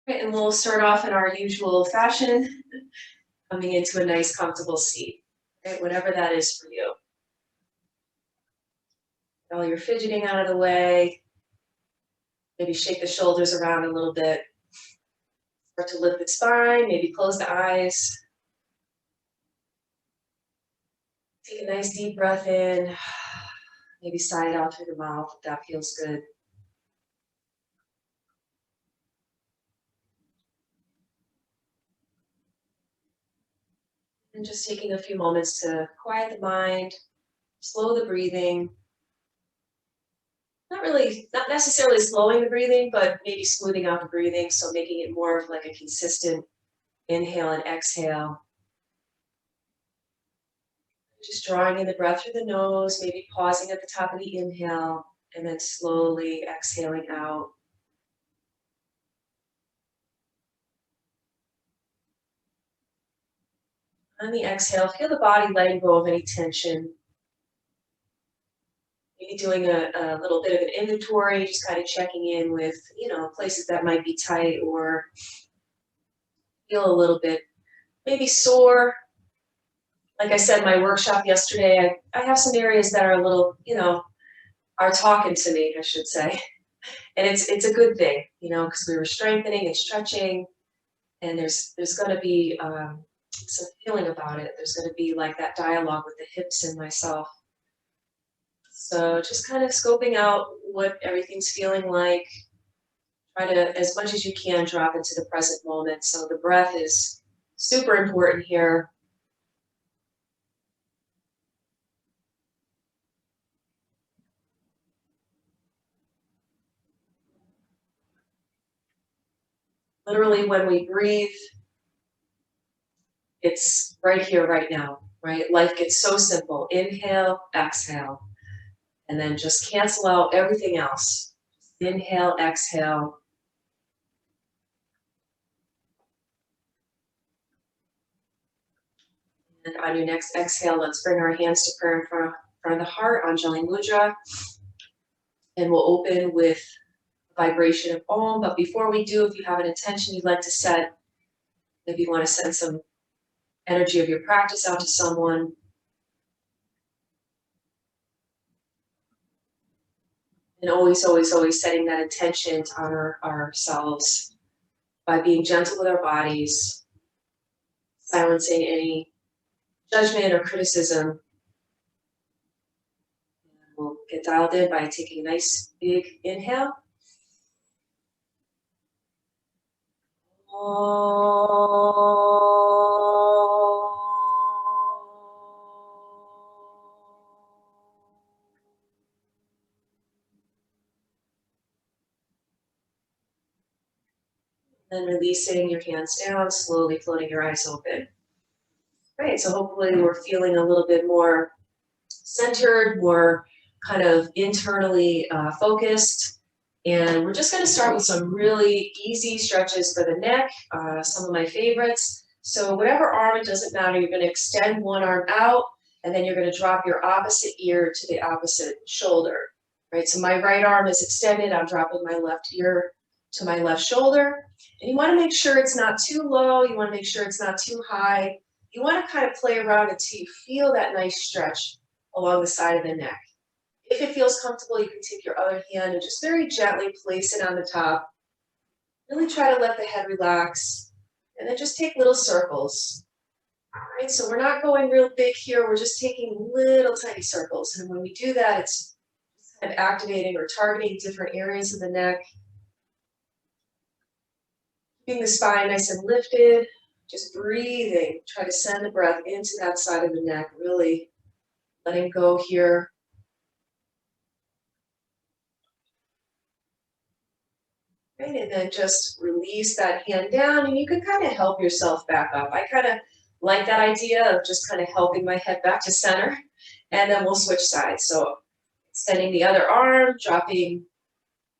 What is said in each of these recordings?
Right, and we'll start off in our usual fashion, coming into a nice comfortable seat, right? Whatever that is for you. Get all your fidgeting out of the way, maybe shake the shoulders around a little bit, start to lift the spine, maybe close the eyes. Take a nice deep breath in, maybe sigh it out through the mouth if that feels good. And just taking a few moments to quiet the mind, slow the breathing. Not necessarily slowing the breathing, but maybe smoothing out the breathing. So making it more of like a consistent inhale and exhale. Just drawing in the breath through the nose, maybe pausing at the top of the inhale, and then slowly exhaling out. On the exhale, feel the body letting go of any tension. Maybe doing a little bit of an inventory, just kind of checking in with, places that might be tight or feel a little bit maybe sore. Like I said, my workshop yesterday, I have some areas that are a little, are talking to me, I should say. And it's a good thing, because we were strengthening and stretching, and there's going to be some feeling about it. There's going to be like that dialogue with the hips and myself. So just kind of scoping out what everything's feeling like. Try to, as much as you can, drop into the present moment. So the breath is super important here. Literally, when we breathe, it's right here, right now, right? Life gets so simple. Inhale, exhale, and then just cancel out everything else. Inhale, exhale. And on your next exhale, let's bring our hands to prayer in front of the heart, Anjali Mudra. And we'll open with a vibration of Om. But before we do, if you have an intention you'd like to set, maybe you want to send some energy of your practice out to someone. And always, always, always setting that intention to honor ourselves by being gentle with our bodies, silencing any judgment or criticism. We'll get dialed in by taking a nice big inhale. Then releasing your hands down, slowly floating your eyes open. Great, so hopefully we're feeling a little bit more centered, more kind of internally focused. And we're just going to start with some really easy stretches for the neck, some of my favorites. So whatever arm, it doesn't matter, you're going to extend one arm out, and then you're going to drop your opposite ear to the opposite shoulder, right? So my right arm is extended, I'm dropping my left ear to my left shoulder. And you want to make sure it's not too low, you want to make sure it's not too high. You want to kind of play around until you feel that nice stretch along the side of the neck. If it feels comfortable, you can take your other hand and just very gently place it on the top. Really try to let the head relax, and then just take little circles. All right, so we're not going real big here, we're just taking little tiny circles. And when we do that, it's kind of activating or targeting different areas of the neck. Keeping the spine nice and lifted, just breathing. Try to send the breath into that side of the neck, really letting go here. Right, and then just release that hand down, and you can kind of help yourself back up. I kind of like that idea of just kind of helping my head back to center, and then we'll switch sides. So extending the other arm, dropping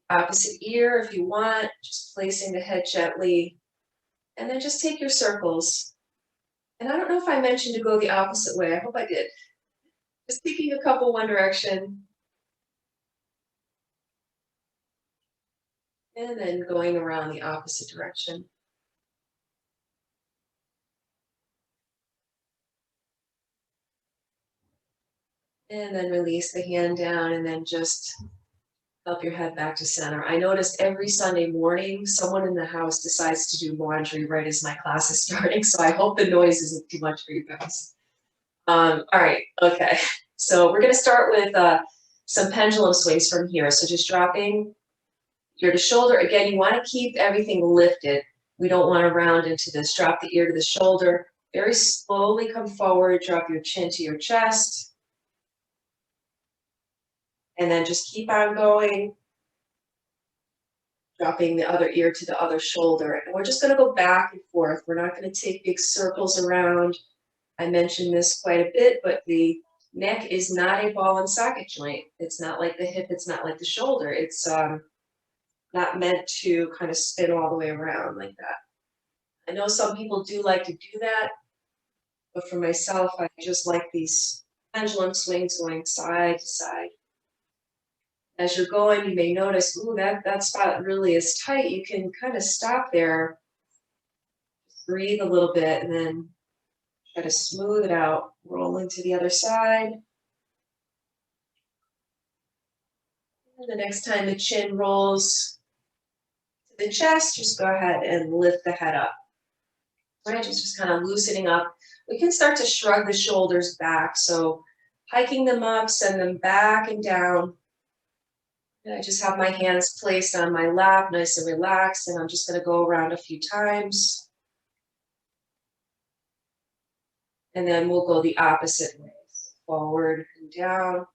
opposite ear if you want, just placing the head gently, and then just take your circles. And I don't know if I mentioned to go the opposite way. I hope I did. Just taking a couple one direction, And then going around the opposite direction. And then release the hand down and then just help your head back to center. I noticed every Sunday morning, someone in the house decides to do laundry right as my class is starting. So I hope the noise isn't too much for you guys. All right, okay. So we're gonna start with some pendulum swings from here. So just dropping ear to shoulder. Again, you wanna keep everything lifted. We don't wanna round into this. Drop the ear to the shoulder. Very slowly come forward, drop your chin to your chest. And then just keep on going, dropping the other ear to the other shoulder. And we're just gonna go back and forth. We're not gonna take big circles around. I mentioned this quite a bit, but the neck is not a ball and socket joint. It's not like the hip, it's not like the shoulder. It's not meant to kind of spin all the way around like that. I know some people do like to do that, but for myself, I just like these pendulum swings going side to side. As you're going, you may notice, ooh, that spot really is tight. You can kind of stop there, breathe a little bit, and then try to smooth it out, rolling to the other side. And the next time the chin rolls to the chest, just go ahead and lift the head up. Right, just kind of loosening up. We can start to shrug the shoulders back. So hiking them up, send them back and down. And I just have my hands placed on my lap, nice and relaxed, and I'm just going to go around a few times. And then we'll go the opposite way, forward and down.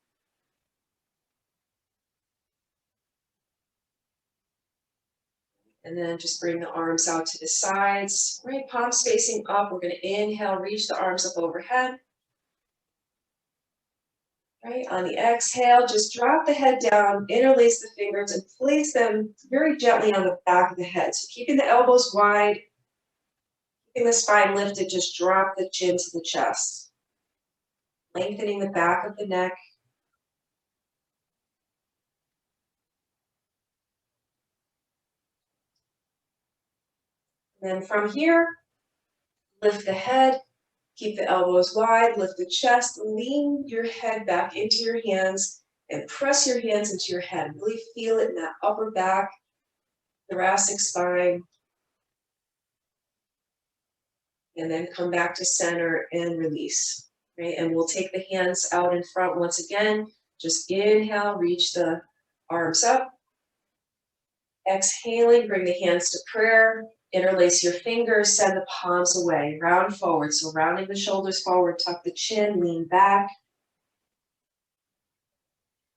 And then just bring the arms out to the sides, right? Palms facing up. We're going to inhale, reach the arms up overhead. Right, on the exhale, just drop the head down, interlace the fingers, and place them very gently on the back of the head. So keeping the elbows wide, keeping the spine lifted, just drop the chin to the chest. Lengthening the back of the neck. And then from here, lift the head, keep the elbows wide, lift the chest, lean your head back into your hands, and press your hands into your head. Really feel it in that upper back, thoracic spine. And then come back to center and release, right? And we'll take the hands out in front once again. Just inhale, reach the arms up. Exhaling, bring the hands to prayer. Interlace your fingers, send the palms away, round forward. So rounding the shoulders forward, tuck the chin, lean back.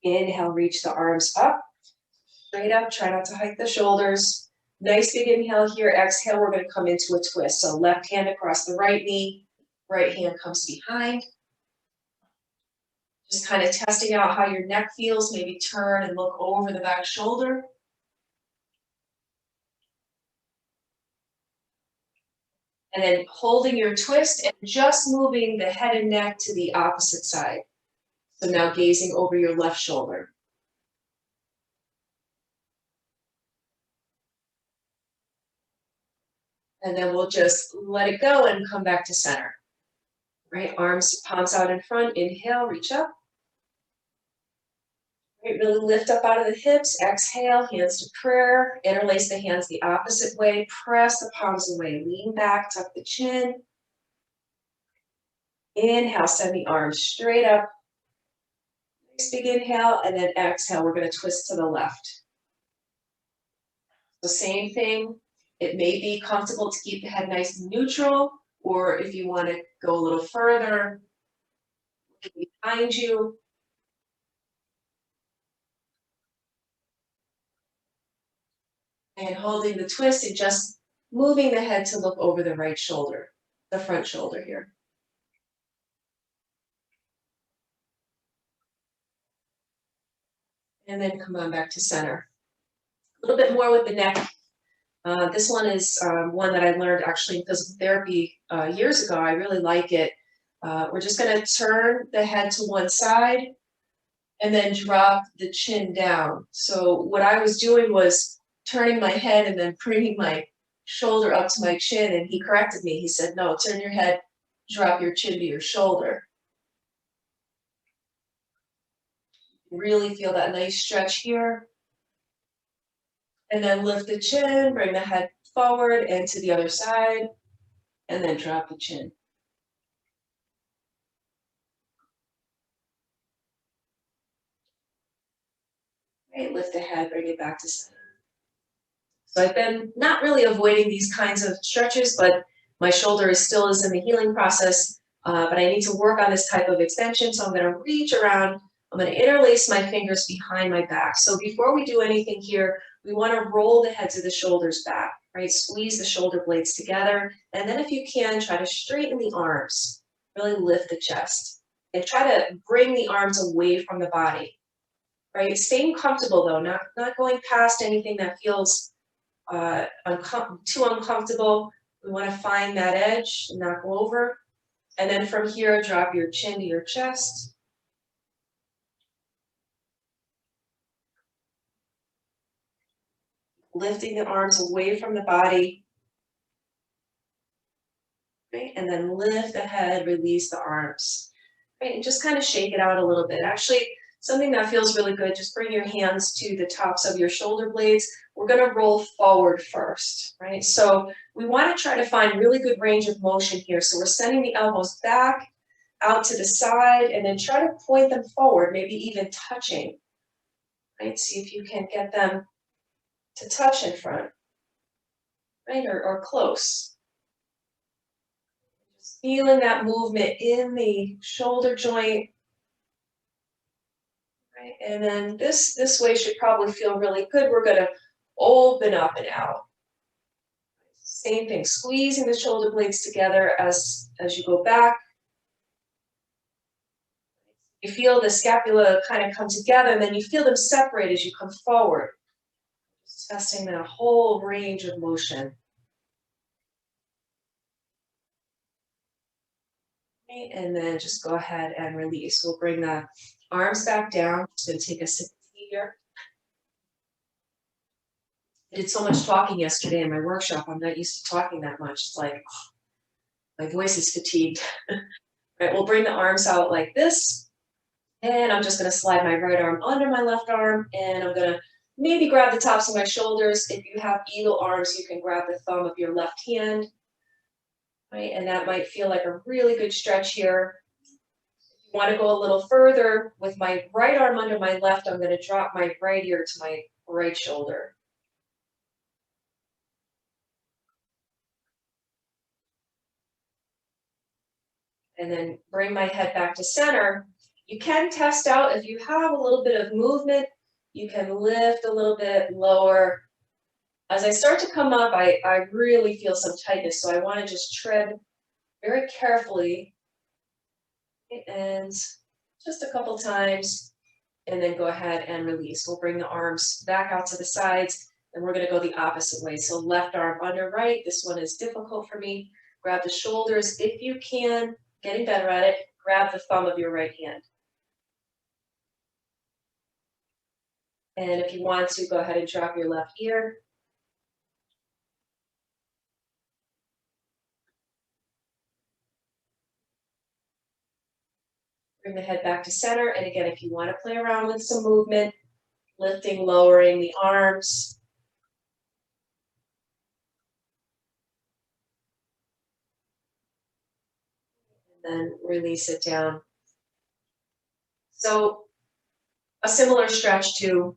Inhale, reach the arms up. Straight up, try not to hike the shoulders. Nice big inhale here. Exhale, we're going to come into a twist. So left hand across the right knee, right hand comes behind. Just kind of testing out how your neck feels. Maybe turn and look over the back shoulder. And then holding your twist and just moving the head and neck to the opposite side. So now gazing over your left shoulder. And then we'll just let it go and come back to center. Right, arms, palms out in front. Inhale, reach up. Right, really lift up out of the hips. Exhale, hands to prayer. Interlace the hands the opposite way. Press the palms away. Lean back, tuck the chin. Inhale, send the arms straight up. Nice big inhale, and then exhale, we're going to twist to the left. So same thing. It may be comfortable to keep the head nice and neutral, or if you want to go a little further, behind you. And holding the twist and just moving the head to look over the right shoulder, the front shoulder here. And then come on back to center. A little bit more with the neck. This one is one that I learned actually in physical therapy years ago. I really like it. We're just going to turn the head to one side and then drop the chin down. So what I was doing was turning my head and then bringing my shoulder up to my chin, and he corrected me. He said, no, turn your head, drop your chin to your shoulder. Really feel that nice stretch here. And then lift the chin, bring the head forward and to the other side, and then drop the chin. Right, lift the head, bring it back to center. So I've been not really avoiding these kinds of stretches, but my shoulder still is in the healing process, but I need to work on this type of extension. So I'm gonna reach around, I'm gonna interlace my fingers behind my back. So before we do anything here, we wanna roll the heads of the shoulders back, right? Squeeze the shoulder blades together. And then if you can, try to straighten the arms, really lift the chest. And try to bring the arms away from the body, right? Staying comfortable though, not going past anything that feels too uncomfortable. We want to find that edge, not go over. And then from here, drop your chin to your chest. Lifting the arms away from the body. Right? And then lift the head, release the arms. Right? And just kind of shake it out a little bit. Actually, something that feels really good, just bring your hands to the tops of your shoulder blades. We're gonna roll forward first, right? So we wanna try to find really good range of motion here. So we're sending the elbows back, out to the side, and then try to point them forward, maybe even touching, right? See if you can get them to touch in front, right? Or close. Just feeling that movement in the shoulder joint. Right? And then this way should probably feel really good. We're gonna open up and out. Same thing, squeezing the shoulder blades together as you go back. You feel the scapula kind of come together, and then you feel them separate as you come forward. Just testing that whole range of motion. Okay, and then just go ahead and release. We'll bring the arms back down. Just gonna take a sip of tea here. I did so much talking yesterday in my workshop. I'm not used to talking that much. It's like, my voice is fatigued. Right, we'll bring the arms out like this. And I'm just gonna slide my right arm under my left arm, and I'm gonna maybe grab the tops of my shoulders. If you have eagle arms, you can grab the thumb of your left hand. Right, and that might feel like a really good stretch here. If you wanna go a little further, with my right arm under my left, I'm gonna drop my right ear to my right shoulder. And then bring my head back to center. You can test out if you have a little bit of movement, you can lift a little bit lower. As I start to come up, I really feel some tightness, so I want to just tread very carefully and just a couple times, and then go ahead and release. We'll bring the arms back out to the sides, and we're going to go the opposite way. So left arm under right. This one is difficult for me. Grab the shoulders if you can. Getting better at it, grab the thumb of your right hand. And if you want to, go ahead and drop your left ear. Bring the head back to center. And again, if you want to play around with some movement, lifting, lowering the arms. And then release it down. So a similar stretch to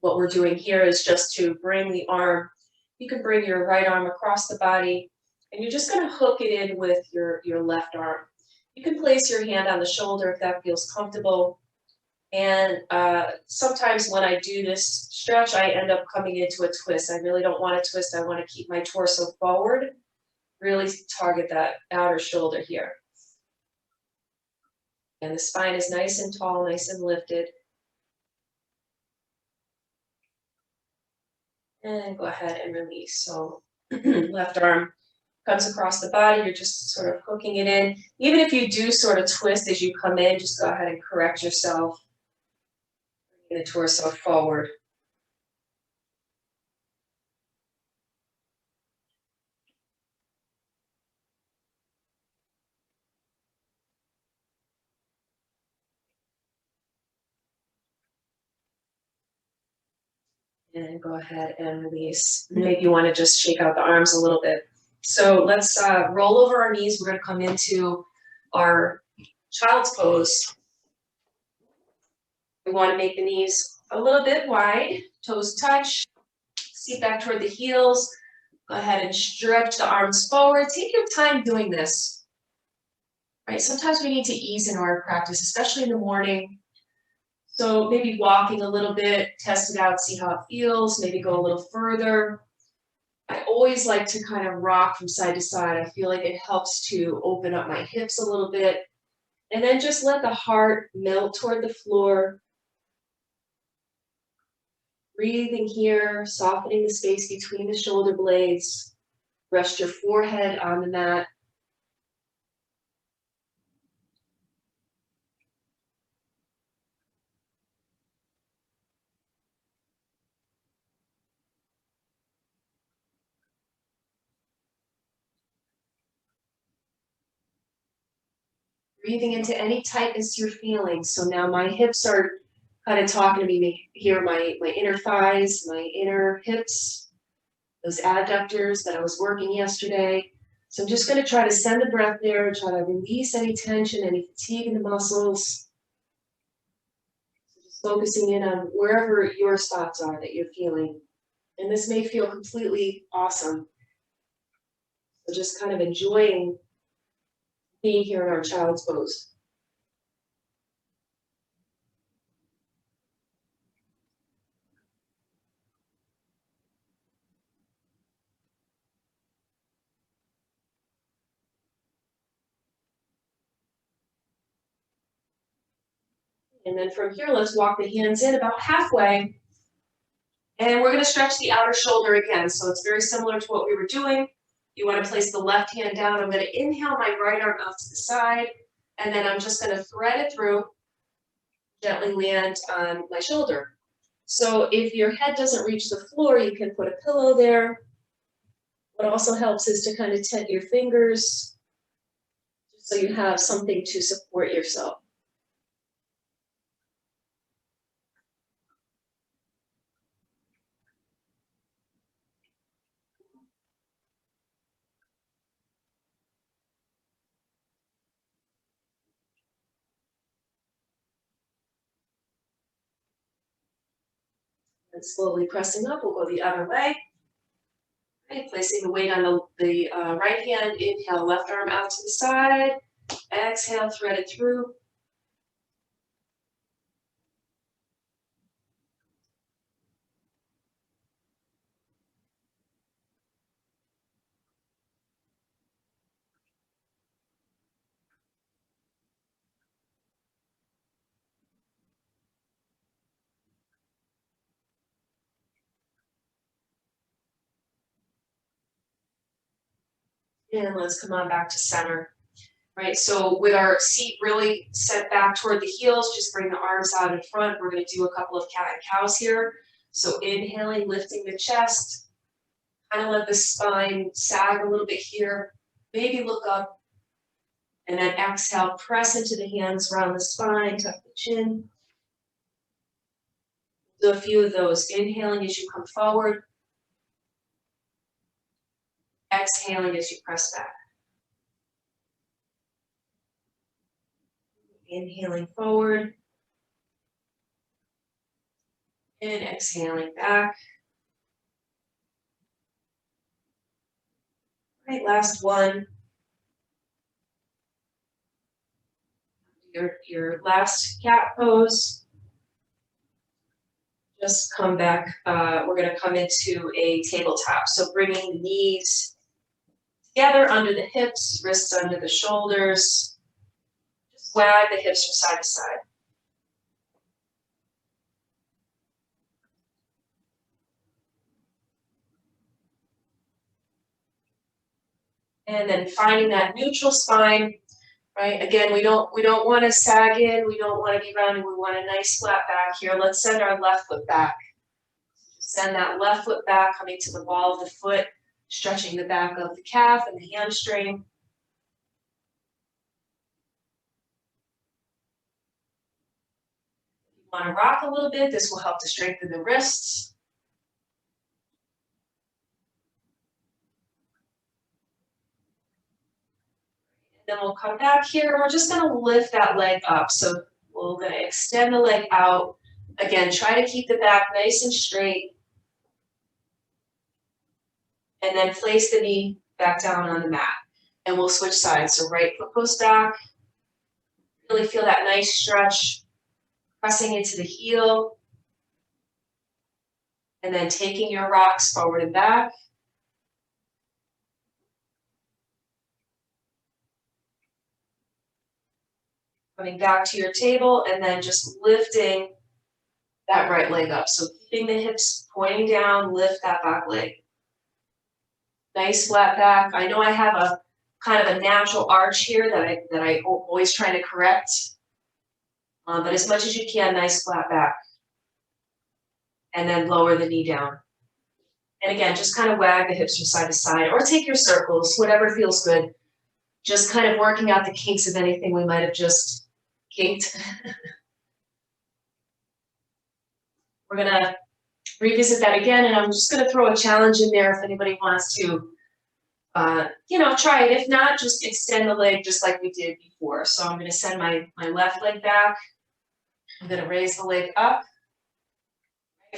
what we're doing here is just to bring the arm. You can bring your right arm across the body, and you're just going to hook it in with your left arm. You can place your hand on the shoulder if that feels comfortable. And sometimes when I do this stretch, I end up coming into a twist. I really don't want to twist. I want to keep my torso forward. Really target that outer shoulder here. And the spine is nice and tall, nice and lifted. And go ahead and release. So left arm comes across the body. You're just sort of hooking it in. Even if you do sort of twist as you come in, just go ahead and correct yourself. Bring the torso forward. And go ahead and release. Maybe you want to just shake out the arms a little bit. So let's roll over our knees. We're going to come into our child's pose. We want to make the knees a little bit wide, toes touch, seat back toward the heels. Go ahead and stretch the arms forward. Take your time doing this. Right? Sometimes we need to ease into our practice, especially in the morning. So maybe walking a little bit, test it out, see how it feels, maybe go a little further. I always like to kind of rock from side to side. I feel like it helps to open up my hips a little bit. And then just let the heart melt toward the floor. Breathing here, softening the space between the shoulder blades. Rest your forehead on the mat. Breathing into any tightness you're feeling. So now my hips are kind of talking to me here, my inner thighs, my inner hips, those adductors that I was working yesterday. So I'm just going to try to send the breath there, try to release any tension, any fatigue in the muscles. So just focusing in on wherever your spots are that you're feeling. And this may feel completely awesome. So just kind of enjoying being here in our child's pose. And then from here, let's walk the hands in about halfway. And we're going to stretch the outer shoulder again. So it's very similar to what we were doing. You want to place the left hand down. I'm going to inhale my right arm out to the side. And then I'm just going to thread it through, gently land on my shoulder. So if your head doesn't reach the floor, you can put a pillow there. What also helps is to kind of tent your fingers so you have something to support yourself. And slowly pressing up, we'll go the other way. Right, placing the weight on the right hand, inhale, left arm out to the side. Exhale, thread it through. And let's come on back to center. Right, so with our seat really set back toward the heels, just bring the arms out in front. We're going to do a couple of cat and cows here. So inhaling, lifting the chest. Kind of let the spine sag a little bit here. Maybe look up. And then exhale, press into the hands around the spine, tuck the chin. Do a few of those. Inhaling as you come forward. Exhaling as you press back. Inhaling forward. And exhaling back. All right, last one. Your last cat pose. Just come back. We're going to come into a tabletop. So bringing the knees together under the hips, wrists under the shoulders. Just wag the hips from side to side. And then finding that neutral spine, right? Again, we don't want to sag in. We don't want to be rounded. We want a nice flat back here. Let's send our left foot back. Send that left foot back, coming to the ball of the foot, stretching the back of the calf and the hamstring. If you want to rock a little bit, this will help to strengthen the wrists. Then we'll come back here. We're just gonna lift that leg up. So we're gonna extend the leg out. Again, try to keep the back nice and straight. And then place the knee back down on the mat. And we'll switch sides. So right foot goes back. Really feel that nice stretch, pressing into the heel. And then taking your rocks forward and back. Coming back to your table and then just lifting that right leg up. So keeping the hips pointing down, lift that back leg. Nice flat back. I know I have a kind of a natural arch here that I always try to correct. But as much as you can, nice flat back. And then lower the knee down. And again, just kind of wag the hips from side to side or take your circles, whatever feels good. Just kind of working out the kinks of anything we might have just kinked. We're gonna revisit that again, and I'm just gonna throw a challenge in there if anybody wants to, try it. If not, just extend the leg just like we did before. So I'm gonna send my left leg back. I'm gonna raise the leg up.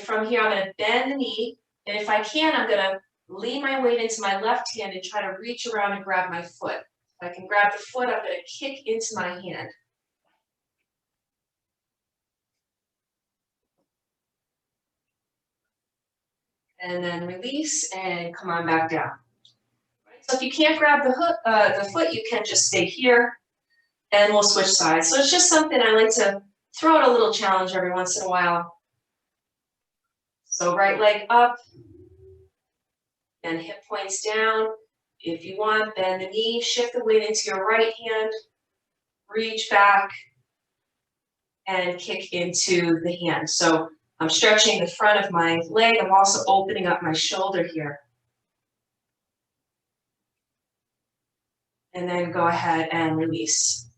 From here, I'm gonna bend the knee, and if I can, I'm gonna lean my weight into my left hand and try to reach around and grab my foot. If I can grab the foot, I'm gonna kick into my hand. And then release and come on back down. So if you can't grab the foot, you can just stay here and we'll switch sides. So it's just something I like to throw out a little challenge every once in a while. So right leg up and hip points down. If you want, bend the knee, shift the weight into your right hand, reach back and kick into the hand. So I'm stretching the front of my leg. I'm also opening up my shoulder here. And then go ahead and release.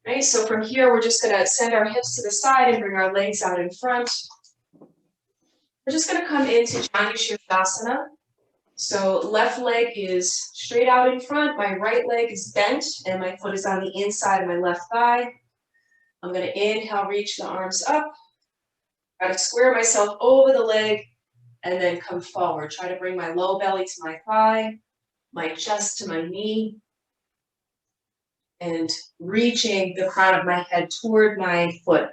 Right, so from here, we're just gonna send our hips to the side and bring our legs out in front. We're just gonna come into Janu Sirsasana. So left leg is straight out in front, my right leg is bent, and my foot is on the inside of my left thigh. I'm gonna inhale, reach the arms up. Try to square myself over the leg and then come forward. Try to bring my low belly to my thigh, my chest to my knee, and reaching the crown of my head toward my foot.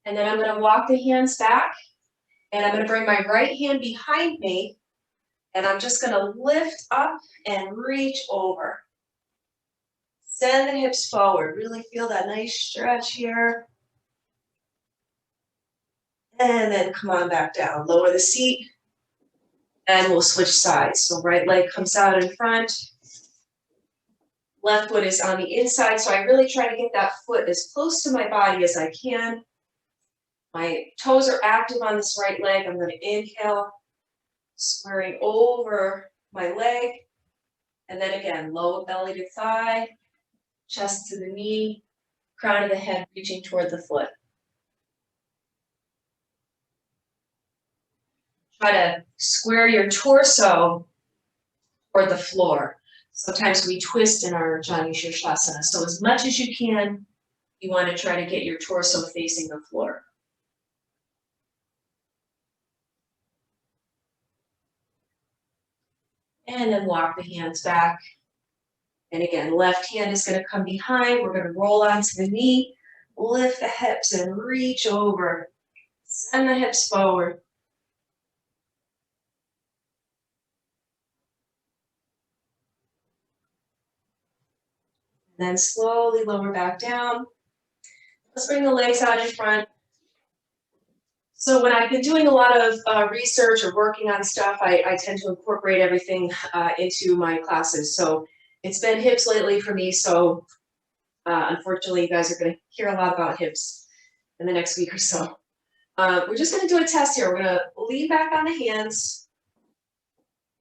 And then I'm going to walk the hands back, and I'm going to bring my right hand behind me, and I'm just going to lift up and reach over. Send the hips forward. Really feel that nice stretch here. And then come on back down. Lower the seat, and we'll switch sides. So right leg comes out in front. Left foot is on the inside, so I really try to get that foot as close to my body as I can. My toes are active on this right leg. I'm going to inhale, squaring over my leg. And then again, low belly to thigh, chest to the knee, crown of the head reaching toward the foot. Try to square your torso toward the floor. Sometimes we twist in our Janu Sirsasana. So as much as you can, you want to try to get your torso facing the floor. And then walk the hands back. And again, left hand is going to come behind. We're going to roll onto the knee, lift the hips and reach over. Send the hips forward. And then slowly lower back down. Let's bring the legs out in front. So when I've been doing a lot of research or working on stuff, I tend to incorporate everything into my classes. So it's been hips lately for me. So unfortunately, you guys are going to hear a lot about hips in the next week or so. We're just gonna do a test here. We're gonna lean back on the hands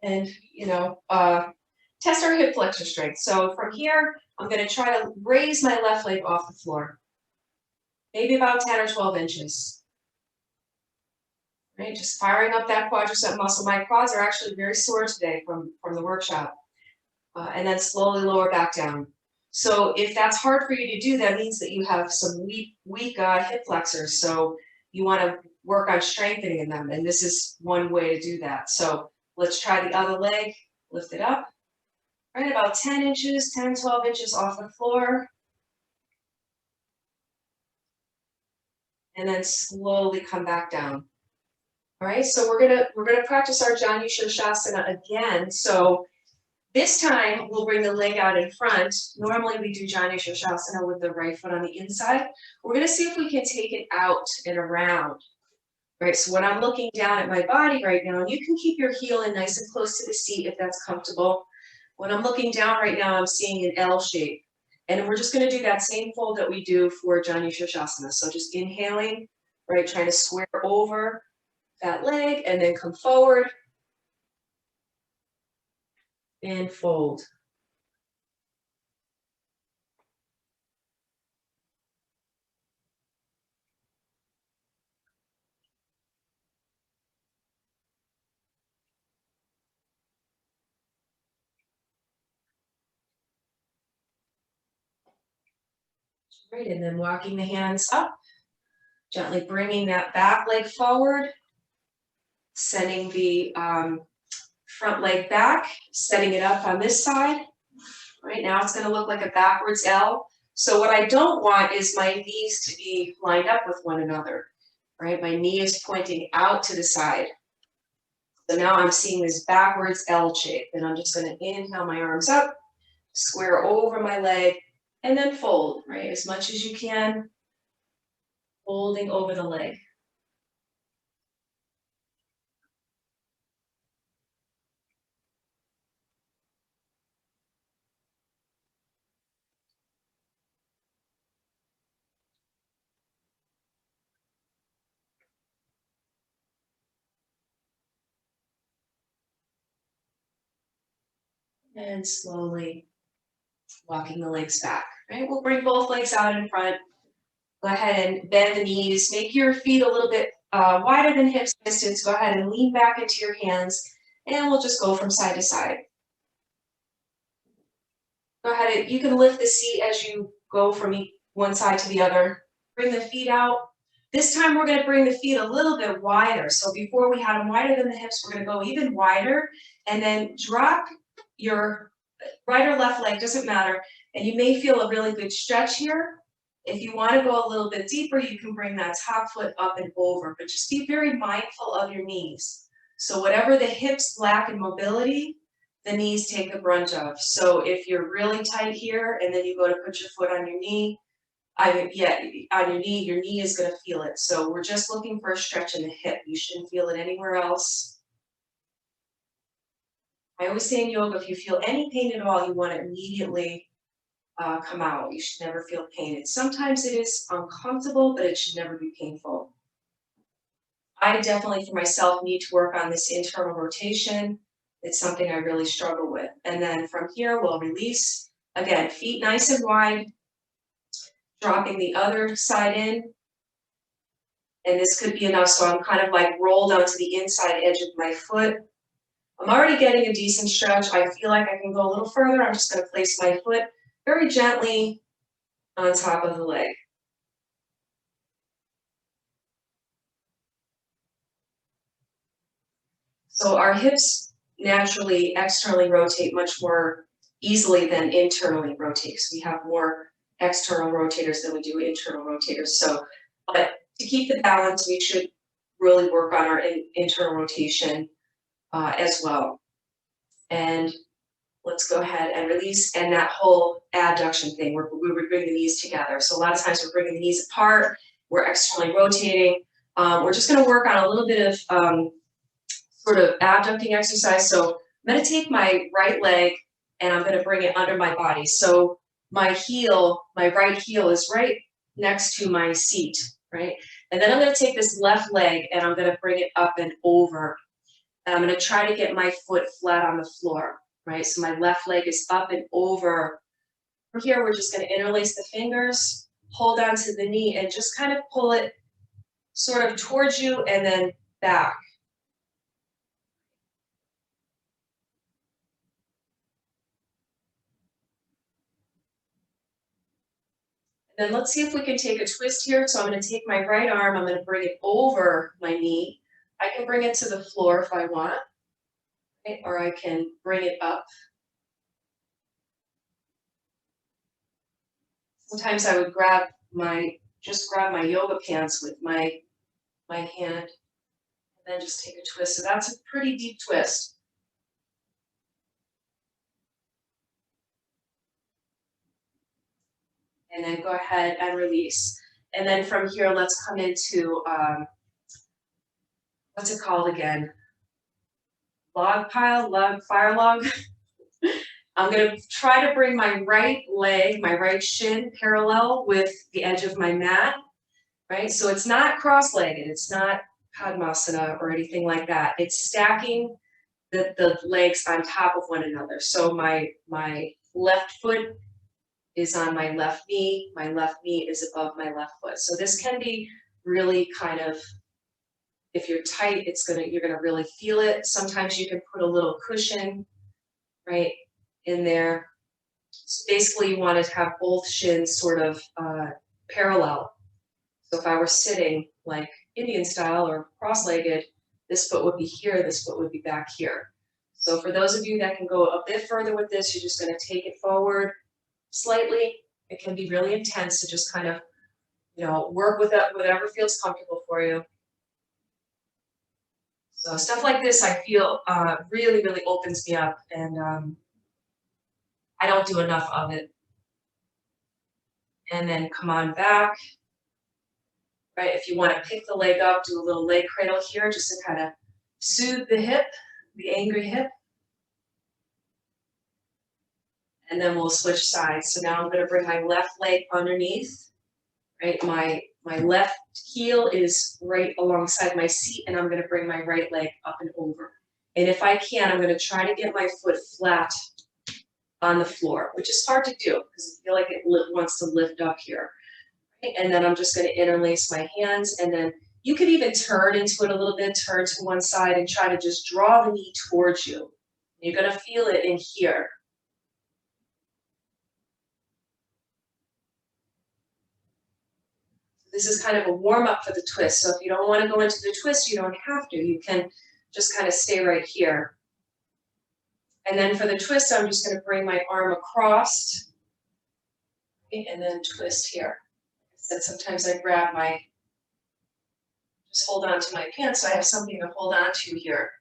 and, test our hip flexor strength. So from here, I'm gonna try to raise my left leg off the floor, maybe about 10 or 12 inches. Right, just firing up that quadricep muscle. My quads are actually very sore today from the workshop. And then slowly lower back down. So if that's hard for you to do, that means that you have some weak hip flexors. So you want to work on strengthening them. And this is one way to do that. So let's try the other leg, lift it up, right about 10 inches, 10, 12 inches off the floor. And then slowly come back down. All right, so we're gonna practice our Janu Shirshasana again. So this time we'll bring the leg out in front. Normally we do Janu Shirshasana with the right foot on the inside. We're gonna see if we can take it out and around. Right, so when I'm looking down at my body right now, and you can keep your heel in nice and close to the seat if that's comfortable. When I'm looking down right now, I'm seeing an L shape. And we're just gonna do that same fold that we do for Janu Shirshasana. So just inhaling, right, trying to square over that leg and then come forward and fold. Right, and then walking the hands up, gently bringing that back leg forward, sending the front leg back, setting it up on this side. Right now it's going to look like a backwards L. So what I don't want is my knees to be lined up with one another. Right, my knee is pointing out to the side. So now I'm seeing this backwards L shape, and I'm just going to inhale my arms up, square over my leg, and then fold, right, as much as you can, folding over the leg. And slowly walking the legs back, right? We'll bring both legs out in front. Go ahead and bend the knees. Make your feet a little bit wider than hip distance. Go ahead and lean back into your hands, and we'll just go from side to side. Go ahead and you can lift the seat as you go from one side to the other. Bring the feet out. This time we're going to bring the feet a little bit wider. So before we had them wider than the hips, we're going to go even wider, and then drop your right or left leg, doesn't matter. And you may feel a really good stretch here. If you want to go a little bit deeper, you can bring that top foot up and over, but just be very mindful of your knees. So whatever the hips lack in mobility, the knees take the brunt of. So if you're really tight here and then you go to put your foot on your knee, on your knee is going to feel it. So we're just looking for a stretch in the hip. You shouldn't feel it anywhere else. I always say in yoga, if you feel any pain at all, you want to immediately come out. You should never feel pain. And sometimes it is uncomfortable, but it should never be painful. I definitely, for myself, need to work on this internal rotation. It's something I really struggle with. And then from here, we'll release. Again, feet nice and wide, dropping the other side in. And this could be enough, so I'm kind of like rolled onto the inside edge of my foot. I'm already getting a decent stretch. I feel like I can go a little further. I'm just going to place my foot very gently on top of the leg. So our hips naturally externally rotate much more easily than internally rotate. So we have more external rotators than we do internal rotators. So, but to keep the balance, we should really work on our internal rotation as well. And let's go ahead and release, and that whole adduction thing, where we would bring the knees together. So a lot of times we're bringing the knees apart, we're externally rotating. We're just gonna work on a little bit of sort of abducting exercise. So I'm gonna take my right leg and I'm gonna bring it under my body. So my heel, my right heel is right next to my seat, right? And then I'm gonna take this left leg and I'm gonna bring it up and over. And I'm gonna try to get my foot flat on the floor, right? So my left leg is up and over. From here, we're just gonna interlace the fingers, hold onto the knee and just kind of pull it sort of towards you and then back. And then let's see if we can take a twist here. So I'm going to take my right arm, I'm going to bring it over my knee. I can bring it to the floor if I want, okay? Or I can bring it up. Sometimes I would just grab my yoga pants with my hand and then just take a twist. So that's a pretty deep twist. And then go ahead and release. And then from here, let's come into, what's it called again? Log pile, fire log. I'm gonna try to bring my right leg, my right shin parallel with the edge of my mat, right? So it's not cross-legged, it's not Padmasana or anything like that. It's stacking the legs on top of one another. So my left foot is on my left knee is above my left foot. So this can be really kind of, if you're tight, you're gonna really feel it. Sometimes you can put a little cushion, right, in there. So basically you want to have both shins sort of parallel. So if I were sitting like Indian style or cross-legged, this foot would be here, this foot would be back here. So for those of you that can go a bit further with this, you're just going to take it forward slightly. It can be really intense to just kind of, work with that, whatever feels comfortable for you. So stuff like this, I feel really, really opens me up, and I don't do enough of it. And then come on back, right? If you want to pick the leg up, do a little leg cradle here just to kind of soothe the hip, the angry hip. And then we'll switch sides. So now I'm going to bring my left leg underneath, right? My left heel is right alongside my seat, and I'm going to bring my right leg up and over. And if I can, I'm going to try to get my foot flat on the floor, which is hard to do because I feel like it wants to lift up here. Right? And then I'm just going to interlace my hands, and then you could even turn into it a little bit, turn to one side and try to just draw the knee towards you. You're going to feel it in here. This is kind of a warm up for the twist. So if you don't want to go into the twist, you don't have to. You can just kind of stay right here. And then for the twist, I'm just going to bring my arm across, okay, and then twist here. Like I said, sometimes I grab just hold on to my pants so I have something to hold on to here.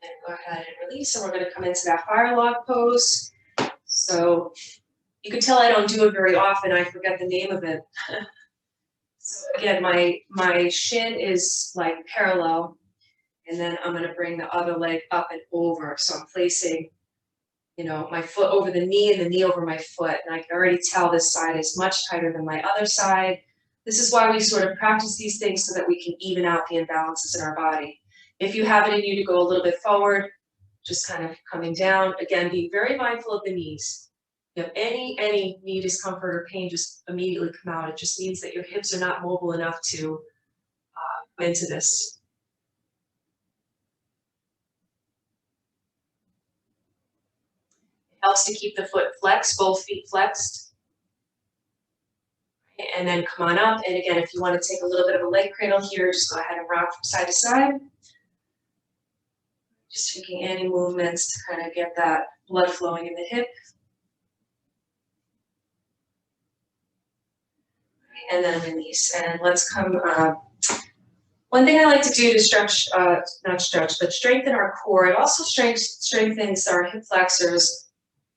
And go ahead and release, and we're going to come into that fire log pose. So you can tell I don't do it very often. I forget the name of it. So again, my shin is like parallel, and then I'm going to bring the other leg up and over. So I'm placing, my foot over the knee and the knee over my foot. And I can already tell this side is much tighter than my other side. This is why we sort of practice these things so that we can even out the imbalances in our body. If you have it in you to go a little bit forward, just kind of coming down. Again, be very mindful of the knees. If any knee discomfort or pain, just immediately come out. It just means that your hips are not mobile enough to come into this. It helps to keep the foot flexed, both feet flexed. And then come on up. And again, if you want to take a little bit of a leg cradle here, just go ahead and rock from side to side. Just taking any movements to kind of get that blood flowing in the hip. And then release. And let's come, one thing I like to do to stretch, not stretch, but strengthen our core, it also strengthens our hip flexors,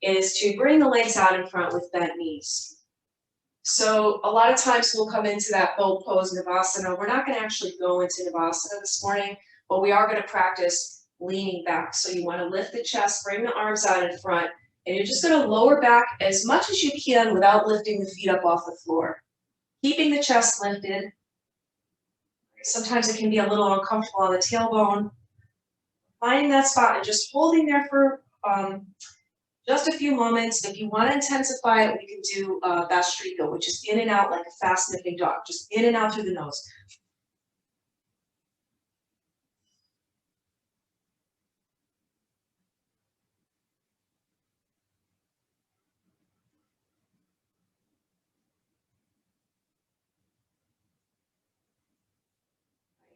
is to bring the legs out in front with bent knees. So a lot of times we'll come into that bow pose, Navasana. We're not going to actually go into Navasana this morning, but we are going to practice leaning back. So you want to lift the chest, bring the arms out in front, and you're just going to lower back as much as you can without lifting the feet up off the floor. Keeping the chest lifted. Sometimes it can be a little uncomfortable on the tailbone. Finding that spot and just holding there for just a few moments. If you want to intensify it, we can do Bastrika, which is in and out like a fast sniffing dog, just in and out through the nose.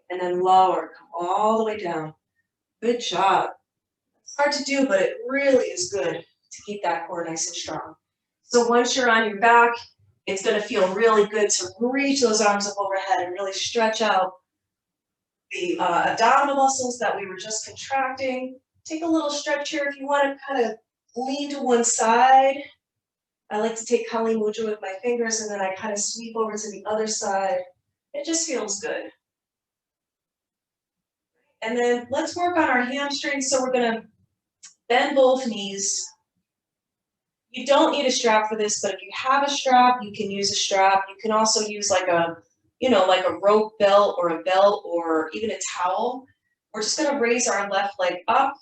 And then lower, come all the way down. Good job. It's hard to do, but it really is good to keep that core nice and strong. So once you're on your back, it's going to feel really good to reach those arms up overhead and really stretch out the abdominal muscles that we were just contracting. Take a little stretch here if you want to kind of lean to one side. I like to take Kali Mudra with my fingers and then I kind of sweep over to the other side. It just feels good. And then let's work on our hamstrings. So we're going to bend both knees. You don't need a strap for this, but if you have a strap, you can use a strap. You can also use like a, like a rope belt or even a towel. We're just going to raise our left leg up.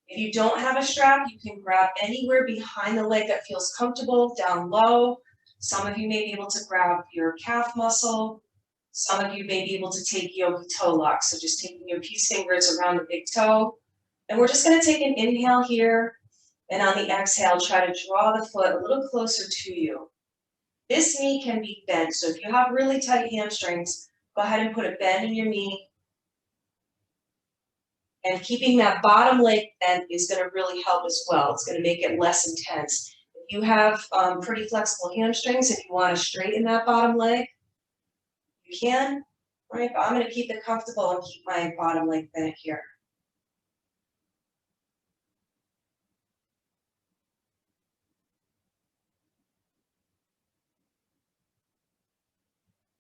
If you don't have a strap, you can grab anywhere behind the leg that feels comfortable, down low. Some of you may be able to grab your calf muscle. Some of you may be able to take yogi toe lock. So just taking your peace fingers around the big toe. And we're just going to take an inhale here. And on the exhale, try to draw the foot a little closer to you. This knee can be bent. So if you have really tight hamstrings, go ahead and put a bend in your knee. And keeping that bottom leg bent is going to really help as well. It's going to make it less intense. If you have pretty flexible hamstrings, if you want to straighten that bottom leg, you can. Right? But I'm going to keep it comfortable and keep my bottom leg bent here.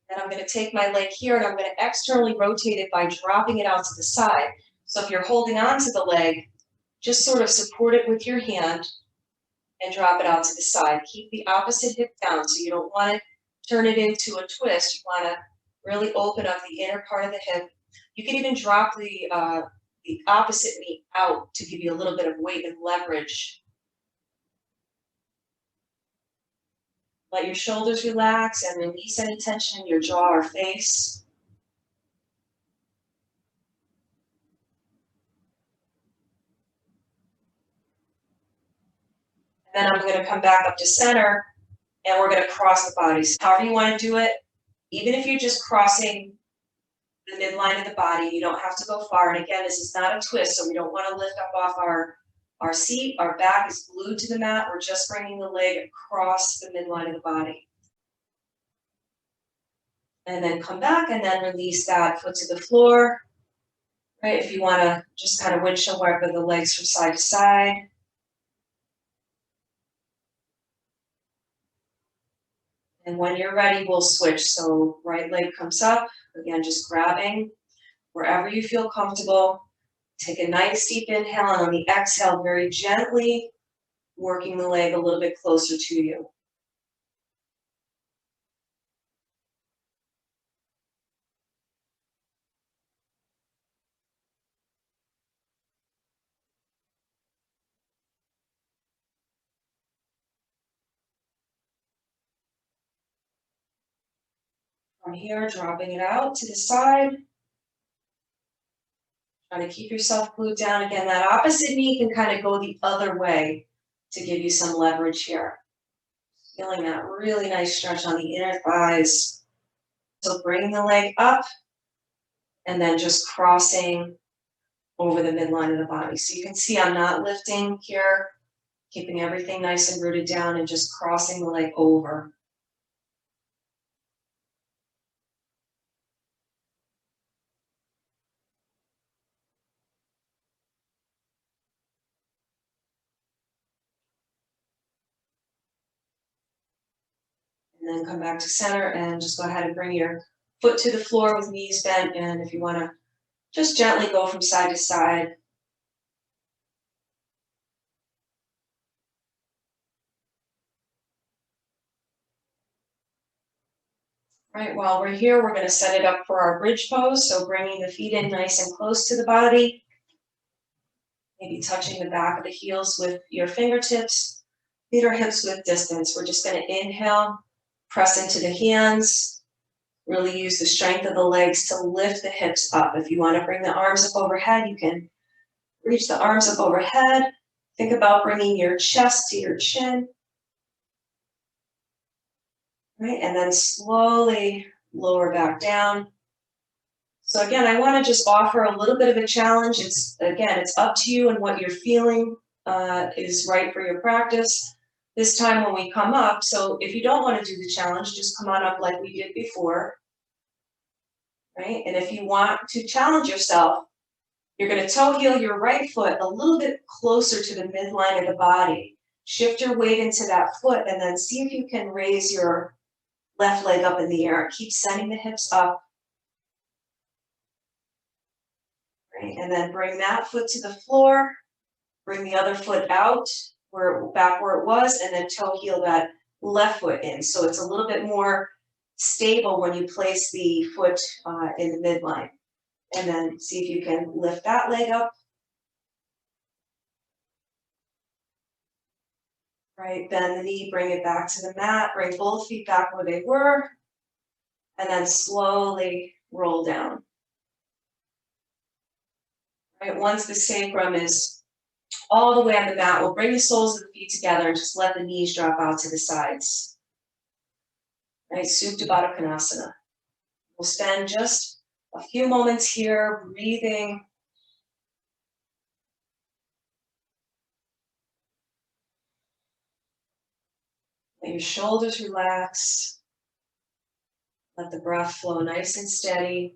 Then I'm going to take my leg here and I'm going to externally rotate it by dropping it out to the side. So if you're holding on to the leg, just sort of support it with your hand and drop it out to the side. Keep the opposite hip down, so you don't want to turn it into a twist. You want to really open up the inner part of the hip. You can even drop the opposite knee out to give you a little bit of weight and leverage. Let your shoulders relax and release any tension in your jaw or face. Then I'm going to come back up to center and we're going to cross the bodies. However you want to do it, even if you're just crossing the midline of the body, you don't have to go far. And again, this is not a twist, so we don't want to lift up off our seat. Our back is glued to the mat. We're just bringing the leg across the midline of the body. And then come back and then release that foot to the floor. Right, if you want to just kind of windshield wiper the legs from side to side. And when you're ready, we'll switch. So right leg comes up, again, just grabbing wherever you feel comfortable. Take a nice deep inhale, and on the exhale, very gently working the leg a little bit closer to you. From here, dropping it out to the side. Try to keep yourself glued down. Again, that opposite knee can kind of go the other way to give you some leverage here. Feeling that really nice stretch on the inner thighs. So bringing the leg up and then just crossing over the midline of the body. So you can see I'm not lifting here, keeping everything nice and rooted down and just crossing the leg over. And then come back to center and just go ahead and bring your foot to the floor with knees bent. And if you want to Just gently go from side to side. Right, while we're here, we're going to set it up for our bridge pose. So bringing the feet in nice and close to the body, maybe touching the back of the heels with your fingertips, feet or hips width distance. We're just going to inhale, press into the hands, really use the strength of the legs to lift the hips up. If you want to bring the arms up overhead, you can reach the arms up overhead. Think about bringing your chest to your chin. Right, and then slowly lower back down. So again, I want to just offer a little bit of a challenge. It's up to you and what you're feeling is right for your practice. This time when we come up, so if you don't want to do the challenge, just come on up like we did before, right? And if you want to challenge yourself, you're going to toe heel your right foot a little bit closer to the midline of the body. Shift your weight into that foot and then see if you can raise your left leg up in the air. Keep sending the hips up. Right? And then bring that foot to the floor. Bring the other foot out, back where it was, and then toe heel that left foot in. So it's a little bit more stable when you place the foot in the midline. And then see if you can lift that leg up. Right, bend the knee, bring it back to the mat, bring both feet back where they were, and then slowly roll down. Right, once the sacrum is all the way on the mat, we'll bring the soles of the feet together and just let the knees drop out to the sides. Right, Supta Baddha Konasana. We'll spend just a few moments here breathing. Let your shoulders relax. Let the breath flow nice and steady.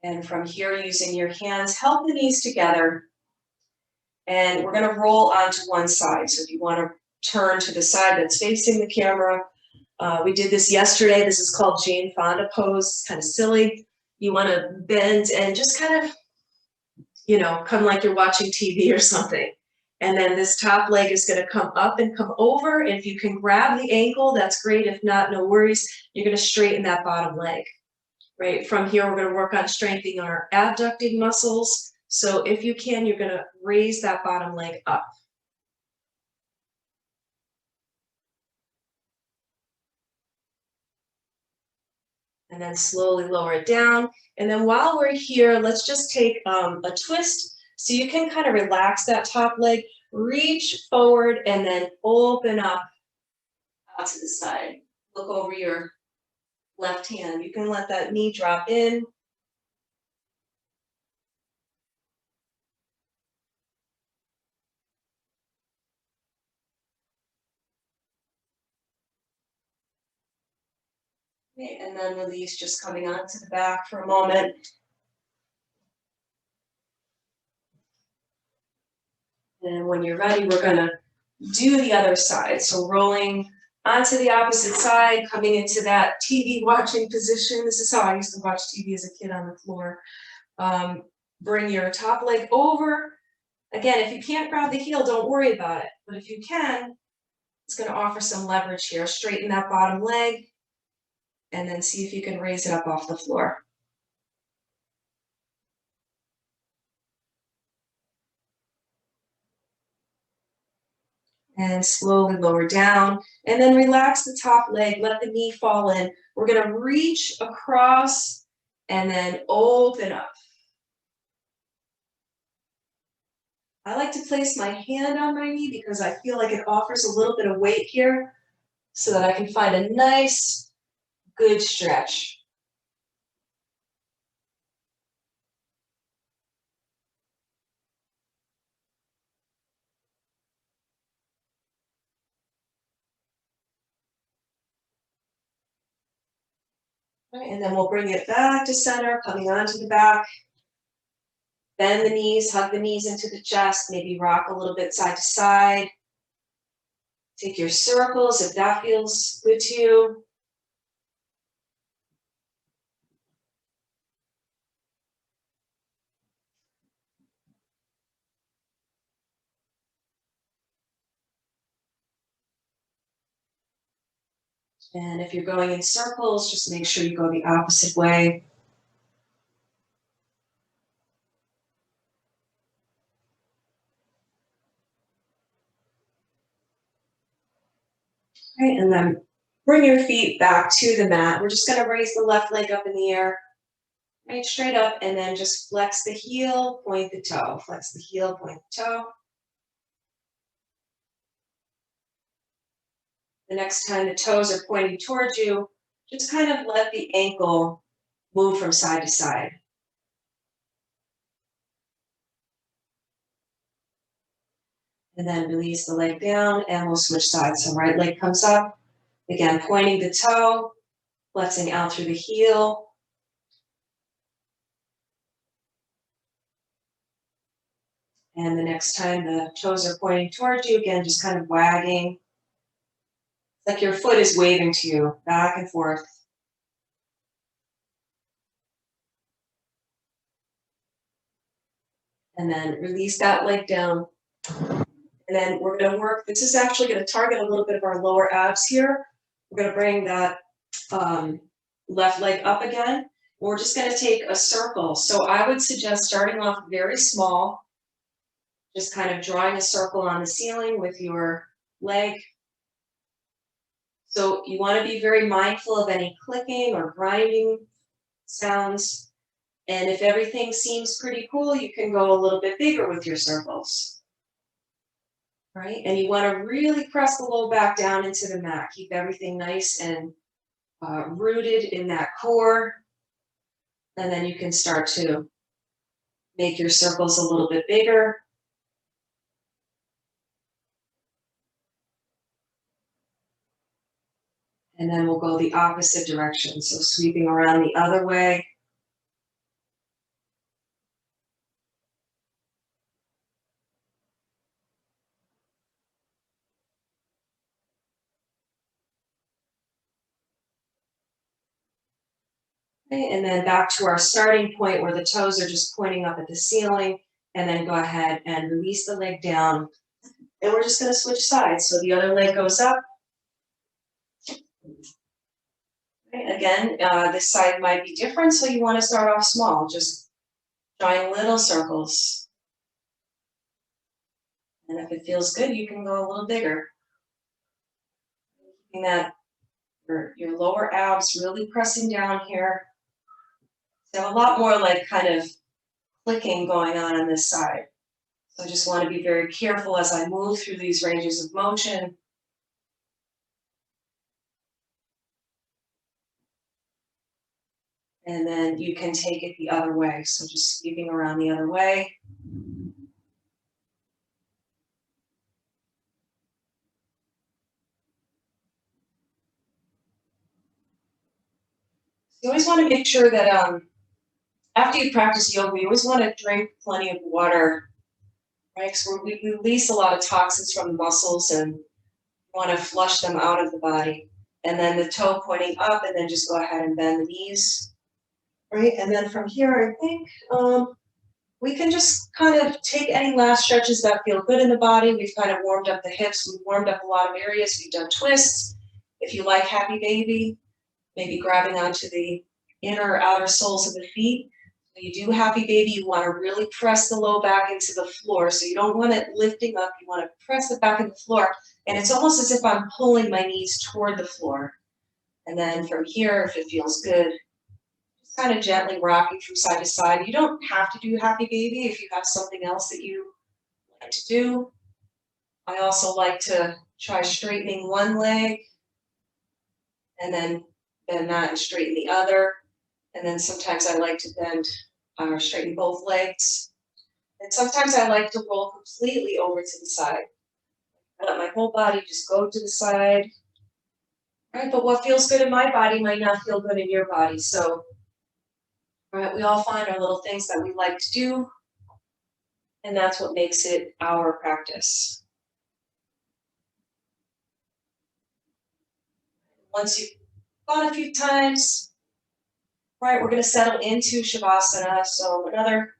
And from here, using your hands, help the knees together. And we're going to roll onto one side. So if you want to turn to the side that's facing the camera, we did this yesterday. This is called Jane Fonda pose. It's kind of silly. You want to bend and just kind of, come like you're watching TV or something. And then this top leg is going to come up and come over. And if you can grab the ankle, that's great. If not, no worries. You're going to straighten that bottom leg. Right, from here, we're going to work on strengthening our abducting muscles. So if you can, you're going to raise that bottom leg up. And then slowly lower it down. And then while we're here, let's just take a twist. So you can kind of relax that top leg, reach forward, and then open up out to the side. Look over your left hand. You can let that knee drop in. Okay, and then release, just coming onto the back for a moment. And when you're ready, we're gonna do the other side. So rolling onto the opposite side, coming into that TV watching position. This is how I used to watch TV as a kid on the floor. Bring your top leg over. Again, if you can't grab the heel, don't worry about it. But if you can, it's gonna offer some leverage here. Straighten that bottom leg and then see if you can raise it up off the floor. And slowly lower down, and then relax the top leg, let the knee fall in. We're gonna reach across and then open up. I like to place my hand on my knee because I feel like it offers a little bit of weight here so that I can find a nice, good stretch. Right, and then we'll bring it back to center, coming onto the back. Bend the knees, hug the knees into the chest, maybe rock a little bit side to side. Take your circles if that feels good to you. And if you're going in circles, just make sure you go the opposite way. Right, and then bring your feet back to the mat. We're just going to raise the left leg up in the air, right, straight up, and then just flex the heel, point the toe. Flex the heel, point the toe. The next time the toes are pointing towards you, just kind of let the ankle move from side to side. And then release the leg down, and we'll switch sides. So right leg comes up, again, pointing the toe, flexing out through the heel. And the next time the toes are pointing towards you, again, just kind of wagging. It's like your foot is waving to you, back and forth. And then release that leg down. And then we're going to work, this is actually going to target a little bit of our lower abs here. We're going to bring that left leg up again. We're just going to take a circle. So I would suggest starting off very small, just kind of drawing a circle on the ceiling with your leg. So you want to be very mindful of any clicking or grinding sounds. And if everything seems pretty cool, you can go a little bit bigger with your circles. Right? And you want to really press the low back down into the mat. Keep everything nice and rooted in that core. And then you can start to make your circles a little bit bigger. And then we'll go the opposite direction. So sweeping around the other way. Okay, and then back to our starting point where the toes are just pointing up at the ceiling, and then go ahead and release the leg down. And we're just going to switch sides. So the other leg goes up. Okay, again, this side might be different, so you want to start off small, just drawing little circles. And if it feels good, you can go a little bigger. Keeping that your lower abs really pressing down here. So a lot more like kind of clicking going on this side. So I just want to be very careful as I move through these ranges of motion. And then you can take it the other way. So just sweeping around the other way. You always want to make sure that after you practice yoga, you always want to drink plenty of water, right? Because we release a lot of toxins from the muscles and want to flush them out of the body. And then the toe pointing up, and then just go ahead and bend the knees, right? And then from here, I think we can just kind of take any last stretches that feel good in the body. We've kind of warmed up the hips. We've warmed up a lot of areas. We've done twists. If you like Happy Baby, maybe grabbing onto the inner or outer soles of the feet. When you do Happy Baby, you want to really press the low back into the floor. So you don't want it lifting up. You want to press it back into the floor. And it's almost as if I'm pulling my knees toward the floor. And then from here, if it feels good, just kind of gently rocking from side to side. You don't have to do Happy Baby if you have something else that you like to do. I also like to try straightening one leg and then bend that and straighten the other. And then sometimes I like to bend or straighten both legs. And sometimes I like to roll completely over to the side. Let my whole body just go to the side. right? But what feels good in my body might not feel good in your body. So, right, we all find our little things that we like to do, and that's what makes it our practice. Once you've gone a few times, right, we're going to settle into Shavasana. So another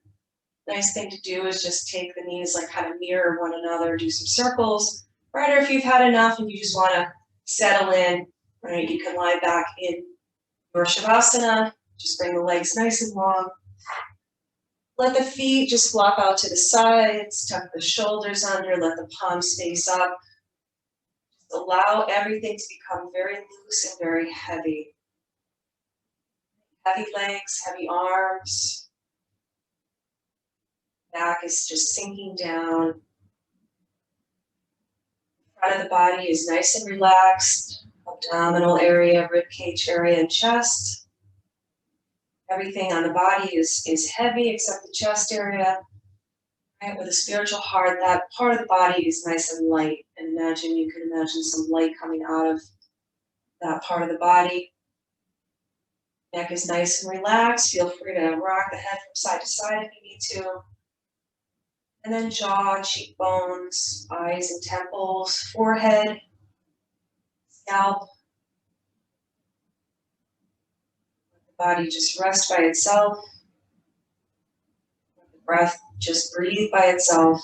nice thing to do is just take the knees, like kind of mirror one another, do some circles, right? Or if you've had enough and you just want to settle in, right, you can lie back in your Shavasana, just bring the legs nice and long. Let the feet just flop out to the sides, tuck the shoulders under, let the palms face up. Just allow everything to become very loose and very heavy. Heavy legs, heavy arms. Back is just sinking down. Front of the body is nice and relaxed. Abdominal area, rib cage area, and chest. Everything on the body is heavy except the chest area. Right, with a spiritual heart, that part of the body is nice and light. And you can imagine some light coming out of that part of the body. Neck is nice and relaxed. Feel free to rock the head from side to side if you need to. And then jaw, cheekbones, eyes and temples, forehead, scalp. Let the body just rest by itself. Let the breath just breathe by itself.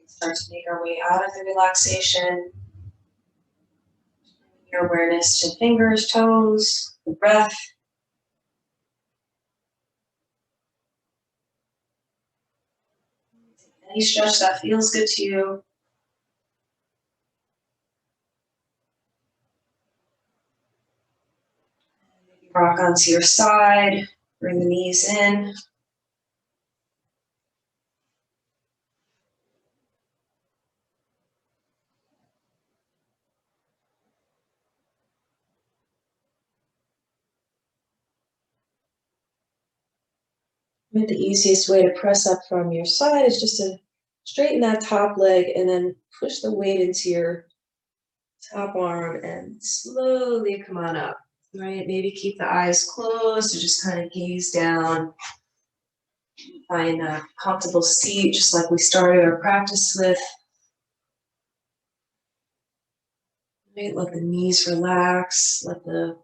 Start to make our way out of the relaxation. Your awareness to fingers, toes, the breath. Any stretch that feels good to you. Maybe rock onto your side, bring the knees in. The easiest way to press up from your side is just to straighten that top leg and then push the weight into your top arm and slowly come on up, right? Maybe keep the eyes closed or just kind of gaze down. Find a comfortable seat, just like we started our practice with. Right? Let the knees relax, let the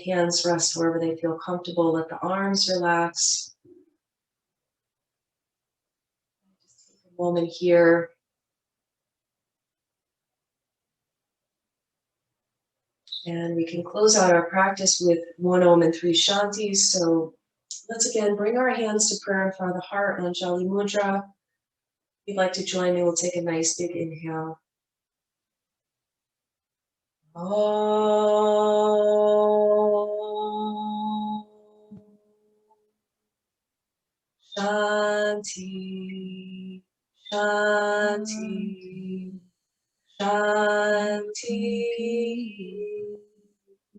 hands rest wherever they feel comfortable, let the arms relax. Just take a moment here. And we can close out our practice with 1 Om and 3 Shantis. So let's again bring our hands to prayer in front of the heart, Anjali Mudra. If you'd like to join me, we'll take a nice big inhale. Om Shanti Shanti, Shanti.